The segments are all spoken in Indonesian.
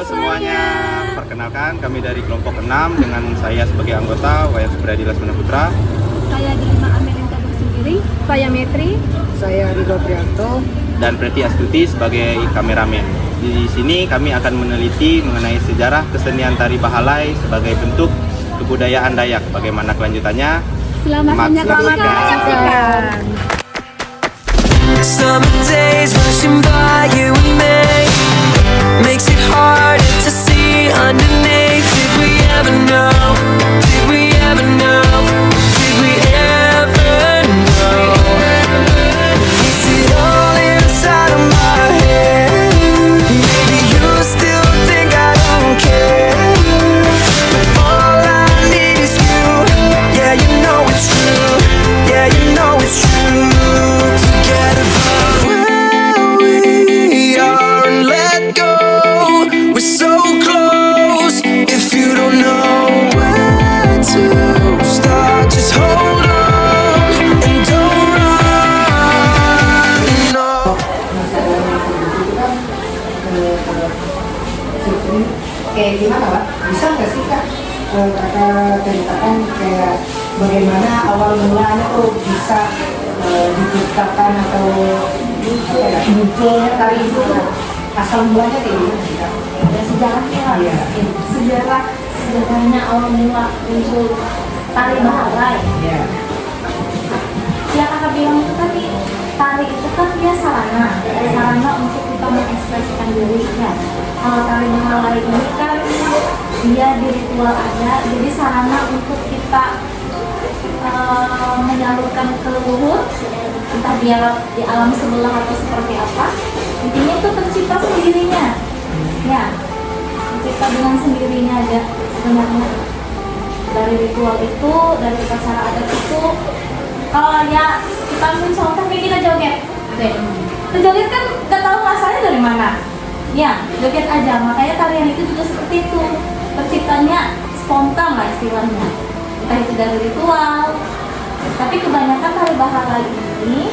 semuanya, perkenalkan kami dari kelompok 6 dengan saya sebagai anggota Wayan Supriyadi Lasmana Putra. Saya Dilma Amelinta Bersendiri. Saya Metri. Saya Rido Prianto. Dan Preti Astuti sebagai kameramen. Di sini kami akan meneliti mengenai sejarah kesenian tari Bahalai sebagai bentuk kebudayaan Dayak. Bagaimana kelanjutannya? Selamat menyaksikan. Summer days rushing by you and me makes it harder to see underneath. Did we ever know? Did we ever know? Did we ever know? Is it all inside of my head? Maybe you still think I don't care, but all I need is you. Yeah, you know it's true. Yeah, you know it's true. Together where we are and let go. We're so close. If you don't know where to start, just hold on and don't run. No. Kayak gimana Pak? Bisa nggak sih Kak Kakak ceritakan kayak bagaimana awal mulanya tuh bisa diciptakan atau apa ya, munculnya tari itu tuh asal mulanya kayak gimana sih Kak? Dan sejarahnya, Iya. sejarahnya awal mula muncul tari Bahalai. Iya. Ya kakak bilang itu tadi, tari itu kan dia sarana untuk kita mengekspresikan diri ya. Kalau tari Bahalai ini kan dia di ritual ada, jadi sarana untuk kita menyalurkan ke leluhur, entah dia di alam sebelah atau seperti apa. Intinya itu tercipta sendirinya, ya, tercipta dengan sendirinya aja sebenarnya. Dari ritual itu, dari upacara adat itu, kalau ya kita ambil contoh kayak kita joget, kita joget kan nggak tahu asalnya dari mana, ya joget aja. Makanya tarian itu juga seperti itu, terciptanya spontan lah istilahnya, entah itu dari ritual. Tapi kebanyakan tari Bahalai ini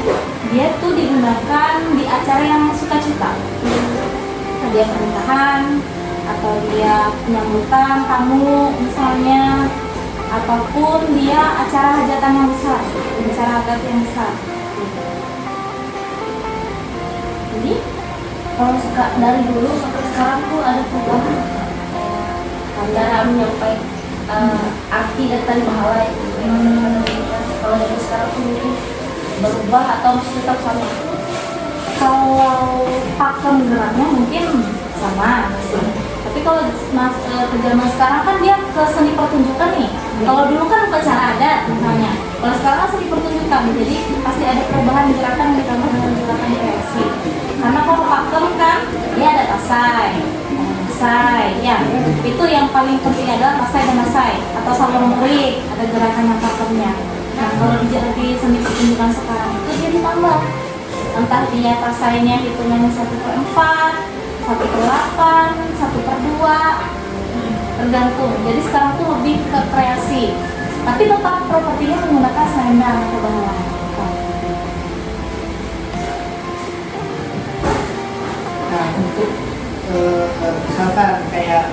dia tuh digunakan di acara yang sukacita, entah dia pernikahan atau dia penyambutan tamu misalnya, ataupun dia acara hajatan yang besar, acara adat yang besar. Jadi kalau suka dari dulu sampai sekarang tuh ada perubahan cara menyampaikan arti dari tari Bahalai. Kalau dari sekarang tuh mungkin berubah atau tetap sama. Kalau pakem geraknya mungkin sama, tapi kalau ke zaman sekarang kan dia ke seni pertunjukan nih. Kalau dulu kan upacara adat misalnya, kalau sekarang kan seni pertunjukan, jadi pasti ada perubahan gerakan yang ditambah dengan gerakan kreasi. Karena kalau pakem kan dia ada tasai, ya itu yang paling penting adalah tasai dan masai atau salam murid, ada gerakan yang pakemnya. Nah kalau di seni pertunjukan sekarang itu dia ditambah, entah dia tasainya hitungannya 1/4, 1/8, 1/2, tergantung. Jadi sekarang tuh lebih ke kreasi, tapi tetap propertinya menggunakan selendang atau bahalai. Nah untuk misalkan kayak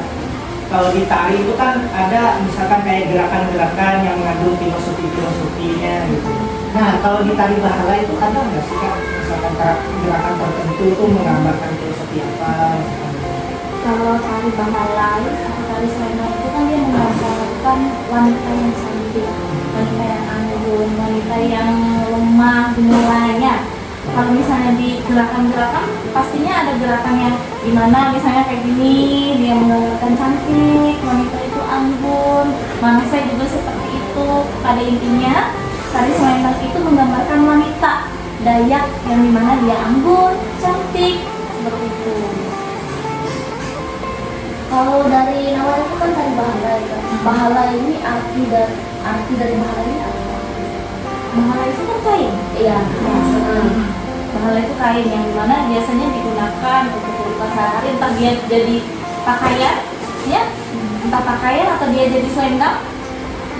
kalau di tari itu kan ada misalkan kayak gerakan-gerakan yang mengandung filosofinya gitu. Nah kalau di tari Bahalai itu ada nggak sih Kak misalkan gerakan tertentu itu menggambarkan filosofi apa? Kalau tari Bahalai atau tari selendang itu kan dia menggambarkan wanita yang cantik, wanita yang anggun, wanita yang lemah dimulainya. Kalau misalnya di gerakan-gerakan pastinya ada gerakan yang dimana misalnya kayak gini dia menggambarkan cantik, wanita itu anggun, manusia juga seperti itu. Pada intinya tari selendang itu menggambarkan wanita Dayak yang dimana dia anggun, cantik, seperti itu. Kalau dari nama itu kan tari Bahalai kan. Bahalai ini arti dari Bahalai ini apa? Bahalai itu kan kain. Iya. Bahalai itu kain yang dimana biasanya digunakan untuk upacara sehari, entah dia jadi pakaian, ya, entah pakaian atau dia jadi selendang.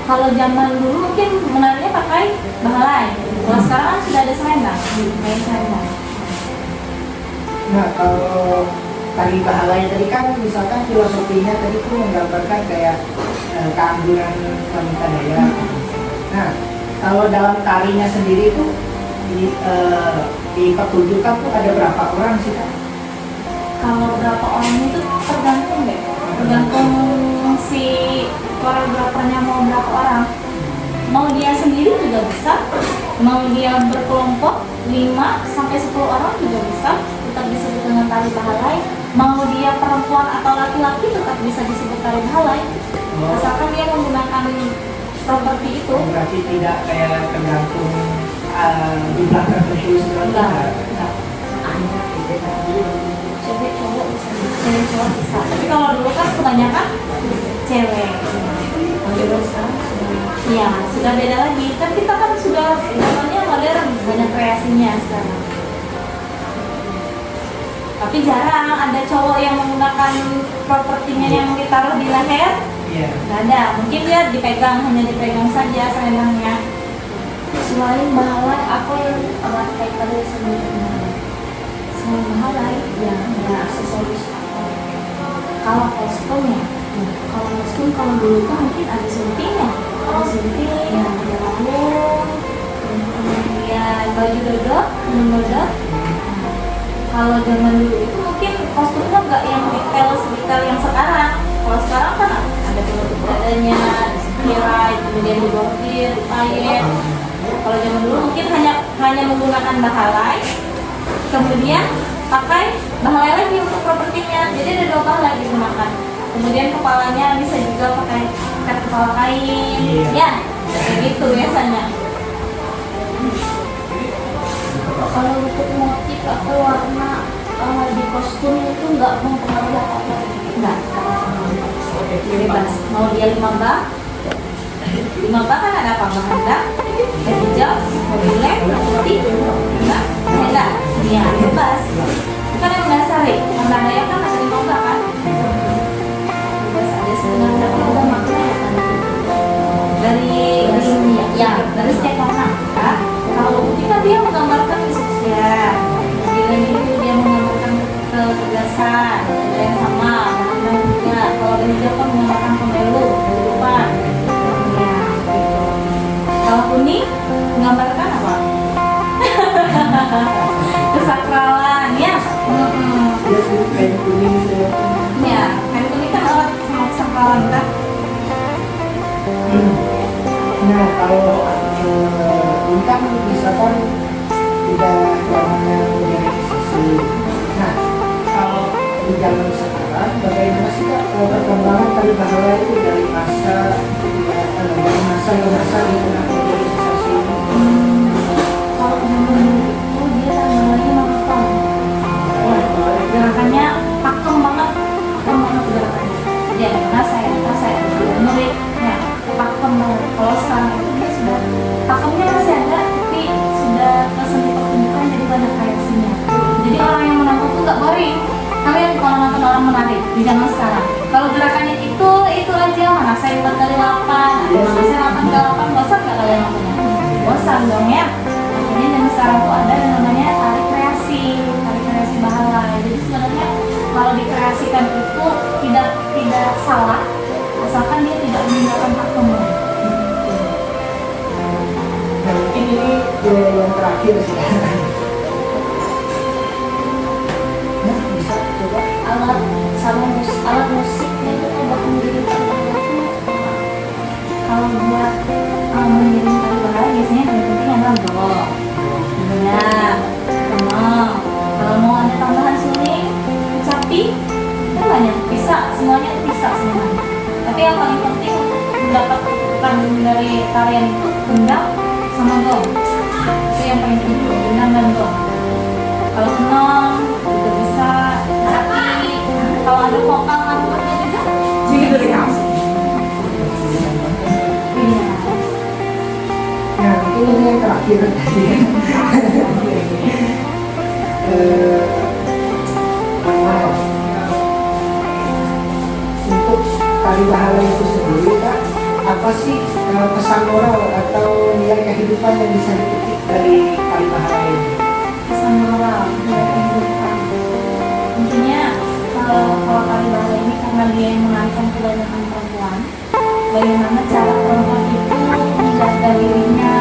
Kalau zaman dulu mungkin menariknya pakai Bahalai. Kalau sekarang kan sudah ada selendang, kain selendang. Nah kalau tari bahalai tadi kan misalkan filosofinya tadi tuh menggambarkan kayak keanggunan wanita Dayak. Nah, kalau dalam tarinya sendiri itu di pertunjukan tuh ada berapa orang sih Kak? Kalau berapa orang itu tergantung deh, tergantung si koreografernya mau berapa orang. Mau dia sendiri juga bisa, mau dia berkelompok 5 sampai 10 orang juga bisa, tetap disebut dengan tari bahalai. Mau dia perempuan atau laki-laki tetap bisa disebut tari bahalai, asalkan dia menggunakan properti itu. Berarti tidak kayak tergantung jumlah tertentu Enggak. Cewek cowok bisa, cewek cowok bisa. Tapi kalau dulu kan kebanyakan cewek. Kalau sekarang iya, sudah beda lagi. Kan kita kan sudah zamannya modern, banyak kreasinya sekarang. Tapi jarang ada cowok yang menggunakan propertinya yang ditaruh di leher. Iya. Nggak ada. Mungkin dia dipegang, hanya dipegang saja selendangnya. Selain bahalai, apa yang erat kaitannya sama bahalai? Selain bahalai, ya ada aksesoris apa? Kalau kostum ya, kalau kostum kalau dulu kan mungkin ada suntingnya. Ada sunting, ada lampu, kemudian baju dodot, dodot. Kalau zaman dulu itu mungkin kostumnya nggak yang sedetail yang sekarang. Kalau sekarang kan ada penutup dadanya, disirai, kemudian dibordir, dipayet. Kalau zaman dulu mungkin hanya menggunakan bahalai, kemudian pakai bahalai lagi untuk propertinya. Jadi ada 2 bahalai digunakan. Kemudian kepalanya bisa juga pakai ikat kepala kain, ya, kayak gitu biasanya. Kalau untuk motif atau warna di kostum itu nggak mempengaruhi apa-apa, nggak. Bebas. Mau dia 5 bak, 5 bak kan ada apa? Bahandak, hijau, mobilek, putih, enggak, ya bebas. Bukan yang mendasari, tanda daya kan ada 5 bak kan? Bebas ada sebenarnya ada maknanya kan? Dari setiap warna. Kan? Kalau putih kan dia menggambarkan kesucian, bilang itu dia menggambarkan ketegasan, yang sama, dan juga kalau dari hijau kan menggambarkan pemilu, kehidupan. Ya, gitu. Kalau kuning menggambarkan apa? Kesakralan, ya. Kain kuning itu. Ya, kain kuning kan alat sama kesakralan kan? Nah, kalau ini kan misalkan tidak zamannya modernisasi. Nah, kalau di zaman sekarang bagaimana sih Kak perkembangan tari bahalai itu dari masa ke masa di tengah modernisasi ini? Kalau zaman itu dia namanya makan. Ya, gerakannya pakem banget gerakannya. Dia saya murid, ya pakem banget. Kalau sekarang itu dia sudah pakemnya masih ada, tapi sudah ke seni pertunjukan jadi banyak kreasinya. Jadi orang yang menonton tuh nggak boring. Kalian kalau nonton orang menarik di zaman sekarang. Kalau gerakannya itu aja, mana saya 4x8, mana saya 8x8, bosan nggak kalian nontonnya? Bosan dong ya. Makanya zaman sekarang tuh ada yang namanya tari kreasi bahalai. Jadi sebenarnya kalau dikreasikan itu tidak salah, asalkan dia tidak meninggalkan pakemnya. Nah, mungkin ini yang terakhir sih. Nah, bisa coba alat musiknya itu buat mengiring tari bahalai itu kalau buat mengiring tari bahalai biasanya yang penting adalah gong, ya, kemang. Kalau mau ada tambahan suling, kecapi, itu banyak bisa, semuanya itu bisa semuanya. Tapi yang paling penting untuk mendapat ketutupan dari tarian itu gendang sama gong. Itu yang paling penting, gendang dan gong. Kalau senang juga bisa, tapi kalau ada vokal ngantuknya juga dari kamu. Iya. Nah, mungkin ini yang terakhir tadi. Untuk tari bahalai itu sendiri Kak, apa sih pesan moral atau nilai kehidupan yang bisa dipetik dari tari bahalai ini? Pesan moral dari kehidupan, intinya karena dia yang mengancam kebanyakan perempuan, bagaimana cara perempuan itu menjaga dirinya